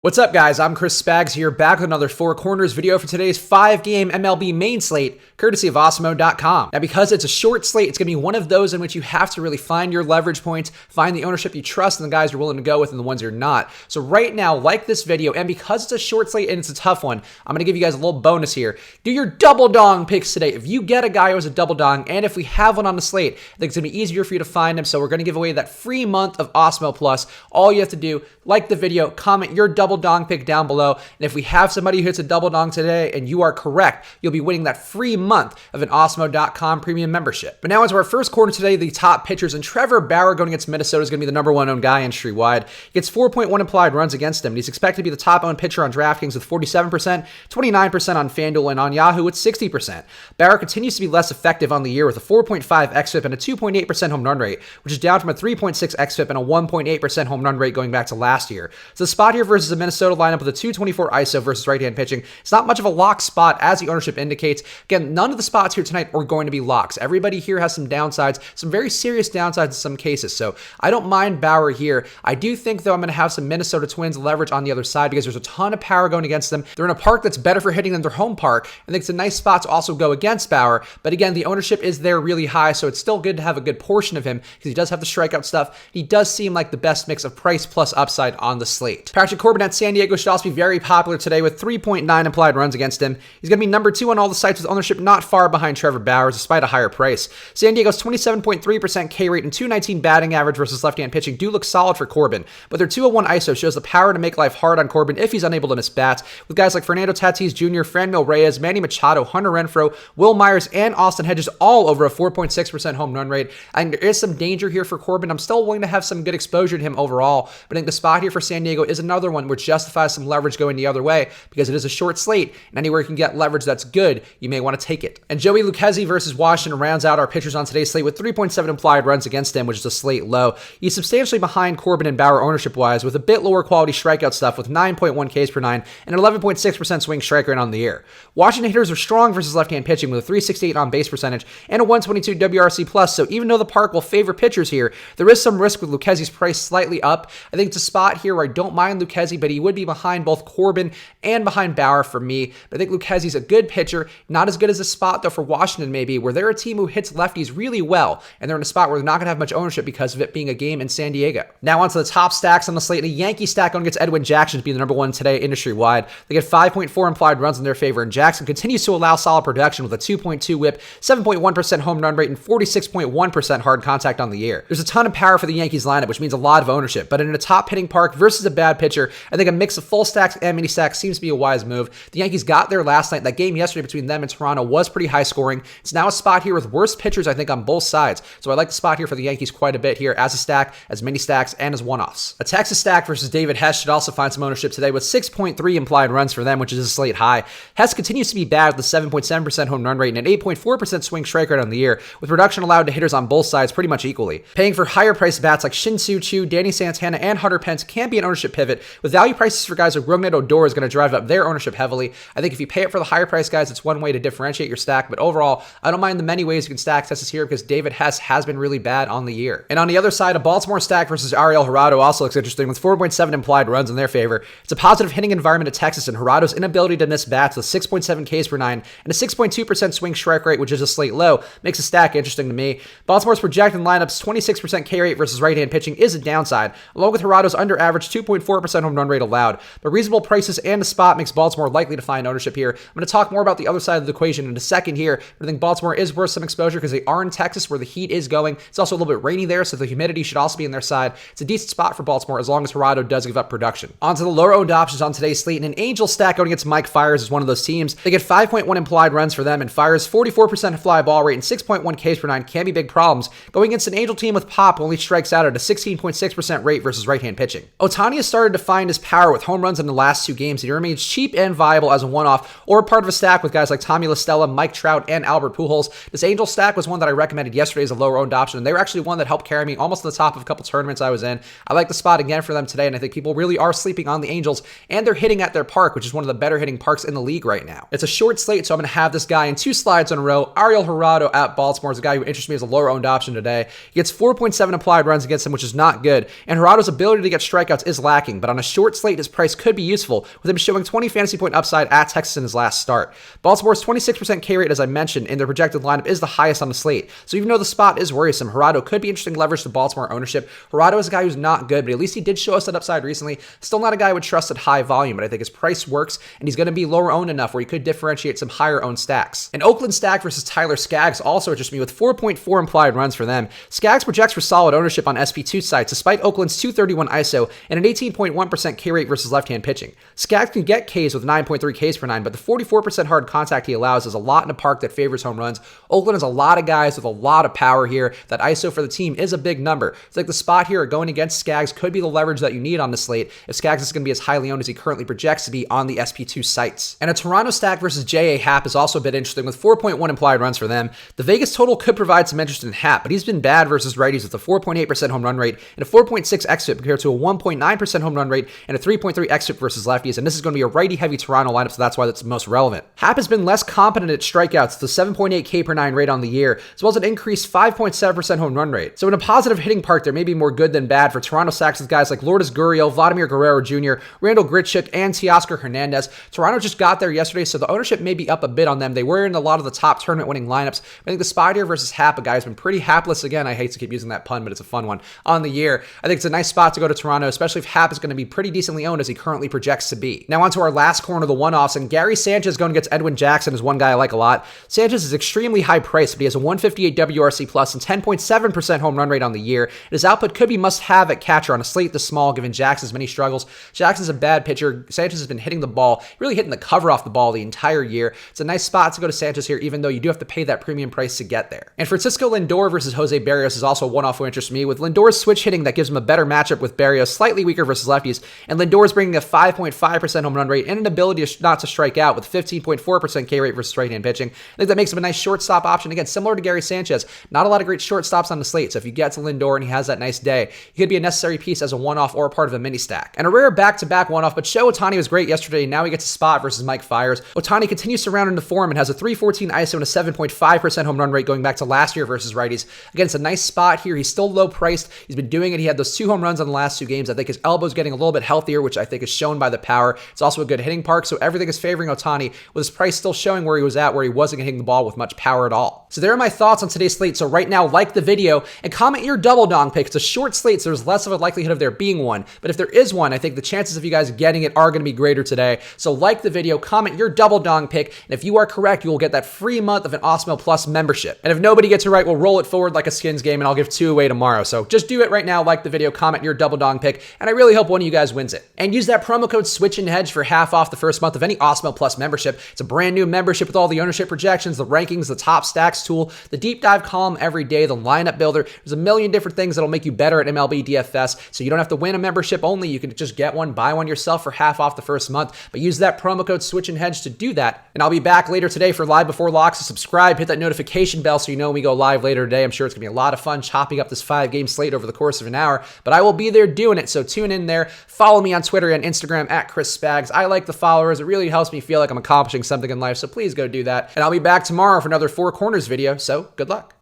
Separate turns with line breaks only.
What's up, guys? I'm Chris Spags here, back with another Four Corners video for today's 5-game MLB main slate, courtesy of Awesemo.com. Now, because it's a short slate, it's going to be one of those in which you have to really find your leverage points, find the ownership you trust, and the guys you're willing to go with and the ones you're not. So right now, like this video, and because it's a short slate and it's a tough one, I'm going to give you guys a little bonus here. Do your double dong picks today. If you get a guy who has a double dong, and if we have one on the slate, I think it's going to be easier for you to find him. So we're going to give away that free month of Awesemo Plus. All you have to do, like the video, comment your double dong pick down below, and if we have somebody who hits a double dong today and you are correct, you'll be winning that free month of an Awesemo.com premium membership. But now into our first corner today, the top pitchers, and Trevor Bauer going against Minnesota is going to be the number one owned guy industry-wide. He gets 4.1 implied runs against him, and he's expected to be the top owned pitcher on DraftKings with 47%, 29% on FanDuel, and on Yahoo with 60%. Bauer continues to be less effective on the year with a 4.5 xFIP and a 2.8% home run rate, which is down from a 3.6 xFIP and a 1.8% home run rate going back to last year. So the spot here versus the Minnesota lineup with a 224 ISO versus right-hand pitching, it's not much of a lock spot as the ownership indicates. Again, none of the spots here tonight are going to be locks. Everybody here has some downsides, some very serious downsides in some cases. So I don't mind Bauer here. I do think, though, I'm going to have some Minnesota Twins leverage on the other side because there's a ton of power going against them. They're in a park that's better for hitting than their home park. I think it's a nice spot to also go against Bauer. But again, the ownership is there really high, so it's still good to have a good portion of him because he does have the strikeout stuff. He does seem like the best mix of price plus upside on the slate. Patrick Corbin at San Diego should also be very popular today with 3.9 implied runs against him. He's going to be number 2 on all the sites with ownership not far behind Trevor Bauer despite a higher price. San Diego's 27.3% K rate and 219 batting average versus left-hand pitching do look solid for Corbin, but their 201 ISO shows the power to make life hard on Corbin if he's unable to miss bats, with guys like Fernando Tatis Jr., Franmil Reyes, Manny Machado, Hunter Renfroe, Will Myers, and Austin Hedges all over a 4.6% home run rate. I think there is some danger here for Corbin. I'm still willing to have some good exposure to him overall, but I think the spot here for San Diego is another one which justifies some leverage going the other way because it is a short slate, and anywhere you can get leverage that's good, you may want to take it. And Joey Lucchesi versus Washington rounds out our pitchers on today's slate with 3.7 implied runs against him, which is a slate low. He's substantially behind Corbin and Bauer ownership-wise with a bit lower quality strikeout stuff with 9.1 Ks per 9 and an 11.6% swing strike rate on the year. Washington hitters are strong versus left-hand pitching with a 368 on base percentage and a 122 WRC+, so even though the park will favor pitchers here, there is some risk with Lucchesi's price slightly up. I think it's a spot here where I don't mind Lucchesi, but he would be behind both Corbin and behind Bauer for me. But I think Lucchesi's a good pitcher, not as good as a spot though for Washington maybe, where they're a team who hits lefties really well, and they're in a spot where they're not going to have much ownership because of it being a game in San Diego. Now onto the top stacks on the slate. The Yankee stack going against Edwin Jackson to be the number one today industry-wide. They get 5.4 implied runs in their favor, and Jackson continues to allow solid production with a 2.2 whip, 7.1% home run rate, and 46.1% hard contact on the year. There's a ton of power for the Yankees lineup, which means a lot of ownership, but in a top hitting park versus a bad pitcher, I think a mix of full stacks and mini stacks seems to be a wise move. The Yankees got there last night. That game yesterday between them and Toronto was pretty high scoring. It's now a spot here with worse pitchers, I think, on both sides. So I like the spot here for the Yankees quite a bit here as a stack, as mini stacks, and as one-offs. A Texas stack versus David Hess should also find some ownership today with 6.3 implied runs for them, which is a slate high. Hess continues to be bad with a 7.7% home run rate and an 8.4% swing strike rate on the year, with production allowed to hitters on both sides pretty much equally. Paying for higher priced bats like Shin-Soo Choo, Danny Santana, and Hunter Pence can be an ownership pivot, with value prices for guys like Rougned Odor is going to drive up their ownership heavily. I think if you pay it for the higher price guys, it's one way to differentiate your stack, but overall, I don't mind the many ways you can stack Hess here because David Hess has been really bad on the year. And on the other side, a Baltimore stack versus Ariel Jurado also looks interesting with 4.7 implied runs in their favor. It's a positive hitting environment at Texas, and Jurado's inability to miss bats with 6.7 Ks per 9 and a 6.2% swing strike rate, which is a slate low, makes a stack interesting to me. Baltimore's projected lineup's 26% K rate versus right-hand pitching is a downside, along with Jurado's under average 2.4% home run rate allowed. But reasonable prices and a spot makes Baltimore likely to find ownership here. I'm going to talk more about the other side of the equation in a second here, but I think Baltimore is worth some exposure because they are in Texas where the heat is going. It's also a little bit rainy there, so the humidity should also be in their side. It's a decent spot for Baltimore as long as Jurado does give up production. On to the lower owned options on today's slate, and an Angel stack going against Mike Fiers is one of those teams. They get 5.1 implied runs for them, and Fiers' 44% fly ball rate and 6.1 Ks per 9 can be big problems. Going against an Angel team with pop only strikes out at a 16.6% rate versus right-hand pitching. Ohtani has started to find his power with home runs in the last 2 games, and he remains cheap and viable as a one-off or part of a stack with guys like Tommy La Stella, Mike Trout, and Albert Pujols. This Angel stack was one that I recommended yesterday as a lower owned option, and they were actually one that helped carry me almost to the top of a couple tournaments I was in. I like the spot again for them today, and I think people really are sleeping on the Angels, and they're hitting at their park, which is one of the better hitting parks in the league right now. It's a short slate, so I'm going to have this guy in 2 slides in a row. Ariel Jurado at Baltimore is a guy who interests me as a lower owned option today. He gets 4.7 implied runs against him, which is not good, and Jurado's ability to get strikeouts is lacking, but on a short short slate, his price could be useful, with him showing 20 fantasy point upside at Texas in his last start. Baltimore's 26% K rate, as I mentioned, in their projected lineup is the highest on the slate. So even though the spot is worrisome, Gerardo could be interesting leverage to Baltimore ownership. Gerardo is a guy who's not good, but at least he did show us that upside recently. Still not a guy I would trust at high volume, but I think his price works, and he's going to be lower owned enough where he could differentiate some higher owned stacks. An Oakland stack versus Tyler Skaggs also interests me with 4.4 implied runs for them. Skaggs projects for solid ownership on SP2 sites, despite Oakland's 231 ISO and an 18.1% K rate versus left-hand pitching. Skaggs can get Ks with 9.3 Ks per nine, but the 44% hard contact he allows is a lot in a park that favors home runs. Oakland has a lot of guys with a lot of power here. That ISO for the team is a big number. It's like the spot here going against Skaggs could be the leverage that you need on the slate if Skaggs is going to be as highly owned as he currently projects to be on the SP2 sites. And a Toronto stack versus J.A. Happ is also a bit interesting with 4.1 implied runs for them. The Vegas total could provide some interest in Happ, but he's been bad versus righties with a 4.8% home run rate and a 4.6 xFIP compared to a 1.9% home run rate and a 3.3 xFIP versus lefties, and this is going to be a righty-heavy Toronto lineup, so that's why that's most relevant. Happ has been less competent at strikeouts with a 7.8 K per nine rate on the year, as well as an increased 5.7% home run rate. So in a positive hitting park, there may be more good than bad for Toronto stacks with guys like Lourdes Gurriel, Vladimir Guerrero Jr., Randall Grichuk, and Teoscar Hernandez. Toronto just got there yesterday, so the ownership may be up a bit on them. They were in a lot of the top tournament-winning lineups. I think the spot here versus Happ, a guy who's been pretty hapless again. I hate to keep using that pun, but it's a fun one on the year. I think it's a nice spot to go to Toronto, especially if Happ is going to be pretty decently owned as he currently projects to be. Now on to our last corner, the one-offs, and Gary Sanchez going against Edwin Jackson is one guy I like a lot. Sanchez is extremely high priced, but he has a 158 WRC plus and 10.7% home run rate on the year. And his output could be must-have at catcher on a slate this small, given Jackson's many struggles. Jackson's a bad pitcher. Sanchez has been hitting the ball, really hitting the cover off the ball the entire year. It's a nice spot to go to Sanchez here, even though you do have to pay that premium price to get there. And Francisco Lindor versus Jose Barrios is also a one-off who interests me, with Lindor's switch hitting that gives him a better matchup with Barrios, slightly weaker versus lefties, and Lindor's bringing a 5.5% home run rate and an ability not to strike out with 15.4% K rate versus right-hand pitching. I think that makes him a nice shortstop option. Again, similar to Gary Sanchez, not a lot of great shortstops on the slate, so if you get to Lindor and he has that nice day, he could be a necessary piece as a one-off or a part of a mini stack. And a rare back-to-back one-off, but Shohei Ohtani was great yesterday, and now he gets a spot versus Mike Fiers. Ohtani continues to round into form and has a 314 ISO and a 7.5% home run rate going back to last year versus righties. Again, it's a nice spot here. He's still low priced. He's been doing it. He had those 2 home runs on the last 2 games. I think his elbow's getting a little bit healthier, which I think is shown by the power. It's also a good hitting park, so everything is favoring Ohtani, with his price still showing where he was at, where he wasn't hitting the ball with much power at all. So there are my thoughts on today's slate. So right now, like the video and comment your double dong pick. It's a short slate, so there's less of a likelihood of there being one. But if there is one, I think the chances of you guys getting it are going to be greater today. So like the video, comment your double dong pick, and if you are correct, you will get that free month of an Awesemo Plus membership. And if nobody gets it right, we'll roll it forward like a skins game, and I'll give 2 away tomorrow. So just do it right now, like the video, comment your double dong pick, and I really hope one of you guys wins it. And use that promo code SWITCHANDHEDGE for half off the first month of any Awesemo Plus membership. It's a brand new membership with all the ownership projections, the rankings, the top stacks tool, the deep dive column every day, the lineup builder. There's a million different things that'll make you better at MLB DFS, so you don't have to win a membership only. You can just get one, buy one yourself for half off the first month, but use that promo code SWITCHANDHEDGE to do that. And I'll be back later today for Live Before Locks. So subscribe, hit that notification bell so you know when we go live later today. I'm sure it's going to be a lot of fun chopping up this 5-game slate over the course of an hour, but I will be there doing it, so tune in there. Follow me on Twitter and Instagram at Chris Spags. I like the followers. It really helps me feel like I'm accomplishing something in life, so please go do that. And I'll be back tomorrow for another 4 Corners video, so good luck.